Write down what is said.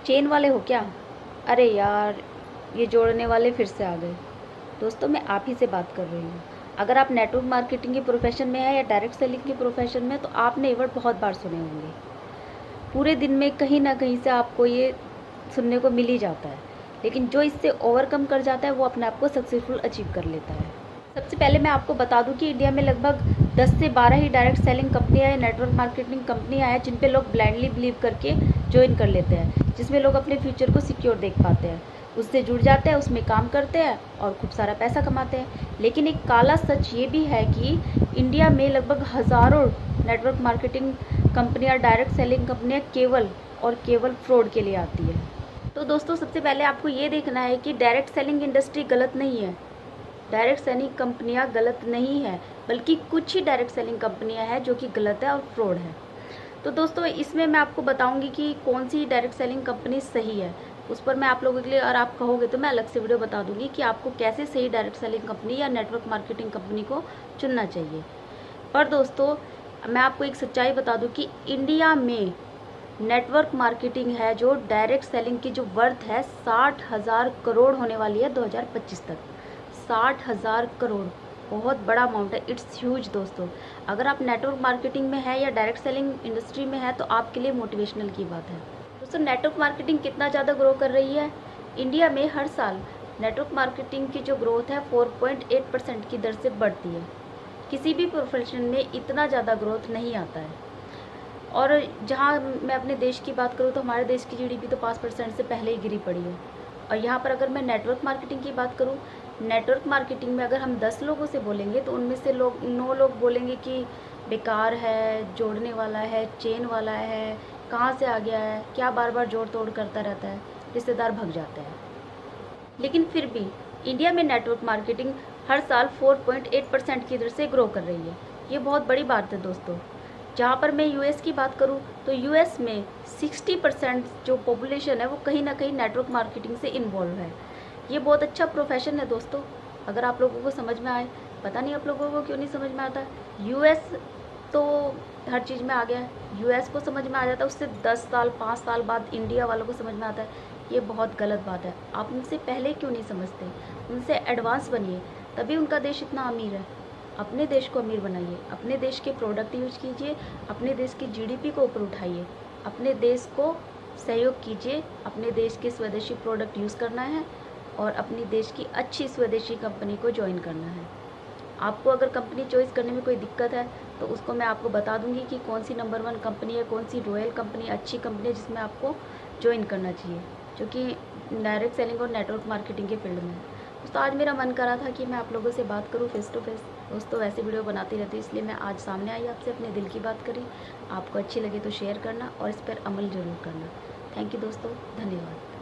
Chain वाले हो क्या? अरे यार, ये जोड़ने वाले फिर से आ गए। दोस्तों, मैं आप ही से बात कर रही हूँ। अगर आप नेटवर्क मार्केटिंग के प्रोफेशन में हैं या डायरेक्ट सेलिंग के प्रोफेशन में, तो आपने ये वर्ड बहुत बार सुने होंगे। पूरे दिन में कहीं ना कहीं से आपको ये सुनने को मिल ही जाता है, लेकिन जो इससे ओवरकम कर जाता है वो अपने आप को सक्सेसफुल अचीव कर लेता है। सबसे पहले मैं आपको बता दूं कि इंडिया में लगभग 10 से 12 ही डायरेक्ट सेलिंग कंपनियां या नेटवर्क मार्केटिंग कंपनियां हैं जिन पे लोग ब्लाइंडली बिलीव करके ज्वाइन कर लेते हैं, जिसमें लोग अपने फ्यूचर को सिक्योर देख पाते हैं, उससे जुड़ जाते हैं, उसमें काम करते हैं और खूब सारा पैसा कमाते हैं। लेकिन एक काला सच ये भी है कि इंडिया में लगभग हज़ारों नेटवर्क मार्केटिंग कंपनियां, डायरेक्ट सेलिंग कंपनियां केवल और केवल फ्रॉड के लिए आती है। तो दोस्तों, सबसे पहले आपको ये देखना है कि डायरेक्ट सेलिंग इंडस्ट्री गलत नहीं है, डायरेक्ट सेलिंग कंपनियां गलत नहीं है, बल्कि कुछ ही डायरेक्ट सेलिंग कंपनियां हैं जो कि गलत है और फ्रॉड है। तो दोस्तों, इसमें मैं आपको बताऊंगी कि कौन सी डायरेक्ट सेलिंग कंपनी सही है। उस पर मैं आप लोगों के लिए, और आप कहोगे तो मैं अलग से वीडियो बता दूंगी कि आपको कैसे सही डायरेक्ट सेलिंग कंपनी या नेटवर्क मार्केटिंग कंपनी को चुनना चाहिए। पर दोस्तों, मैं आपको एक सच्चाई बता दूं कि इंडिया में नेटवर्क मार्केटिंग है जो डायरेक्ट सेलिंग की जो वर्थ है 60,000 करोड़ होने वाली है 2025 तक। 60,000 करोड़ बहुत बड़ा अमाउंट है, इट्स ह्यूज दोस्तों। अगर आप नेटवर्क मार्केटिंग में है या डायरेक्ट सेलिंग इंडस्ट्री में है तो आपके लिए मोटिवेशनल की बात है। दोस्तों, नेटवर्क मार्केटिंग कितना ज़्यादा ग्रो कर रही है इंडिया में? हर साल नेटवर्क मार्केटिंग की जो ग्रोथ है 4.8% की दर से बढ़ती है। किसी भी प्रोफेशन में इतना ज़्यादा ग्रोथ नहीं आता है। और जहाँ मैं अपने देश की बात करूँ तो हमारे देश की जीडीपी तो 5% से पहले ही गिरी पड़ी है। और यहाँ पर अगर मैं नेटवर्क मार्केटिंग की बात करूँ, नेटवर्क मार्केटिंग में अगर हम 10 लोगों से बोलेंगे तो उनमें से 9 लोग बोलेंगे कि बेकार है, जोड़ने वाला है, चेन वाला है, कहाँ से आ गया है, क्या बार बार जोड़ तोड़ करता रहता है, रिश्तेदार भग जाते हैं। लेकिन फिर भी इंडिया में नेटवर्क मार्केटिंग हर साल 4.8% की दर से ग्रो कर रही है। ये बहुत बड़ी बात है दोस्तों। जहाँ पर मैं यूएस की बात करूँ तो यूएस में 60% जो पॉपुलेशन है वो कहीं ना कहीं नेटवर्क मार्केटिंग से इन्वॉल्व है। ये बहुत अच्छा प्रोफेशन है दोस्तों, अगर आप लोगों को समझ में आए। पता नहीं आप लोगों को क्यों नहीं समझ में आता है। यूएस तो हर चीज़ में आ गया है, यूएस को समझ में आ जाता है, उससे 10 साल 5 साल बाद इंडिया वालों को समझ में आता है। ये बहुत गलत बात है। आप उनसे पहले क्यों नहीं समझते? उनसे एडवांस बनिए, तभी उनका देश इतना अमीर है। अपने देश को अमीर बनाइए, अपने देश के प्रोडक्ट यूज कीजिए, अपने देश की जीडीपी को ऊपर उठाइए, अपने देश को सहयोग कीजिए, अपने देश के स्वदेशी प्रोडक्ट यूज़ करना है और अपनी देश की अच्छी स्वदेशी कंपनी को ज्वाइन करना है। आपको अगर कंपनी चॉइस करने में कोई दिक्कत है तो उसको मैं आपको बता दूंगी कि कौन सी नंबर 1 कंपनी है, कौन सी रॉयल कंपनी, अच्छी कंपनी है जिसमें आपको ज्वाइन करना चाहिए, जो कि डायरेक्ट सेलिंग और नेटवर्क मार्केटिंग के फील्ड में है। दोस्तों, आज मेरा मन करा था कि मैं आप लोगों से बात करूं फेस टू फेस। दोस्तों, वैसे वीडियो बनाती रहती, इसलिए मैं आज सामने आई, आपसे अपने दिल की बात करी। आपको अच्छी लगे तो शेयर करना और इस पर अमल ज़रूर करना। थैंक यू दोस्तों, धन्यवाद।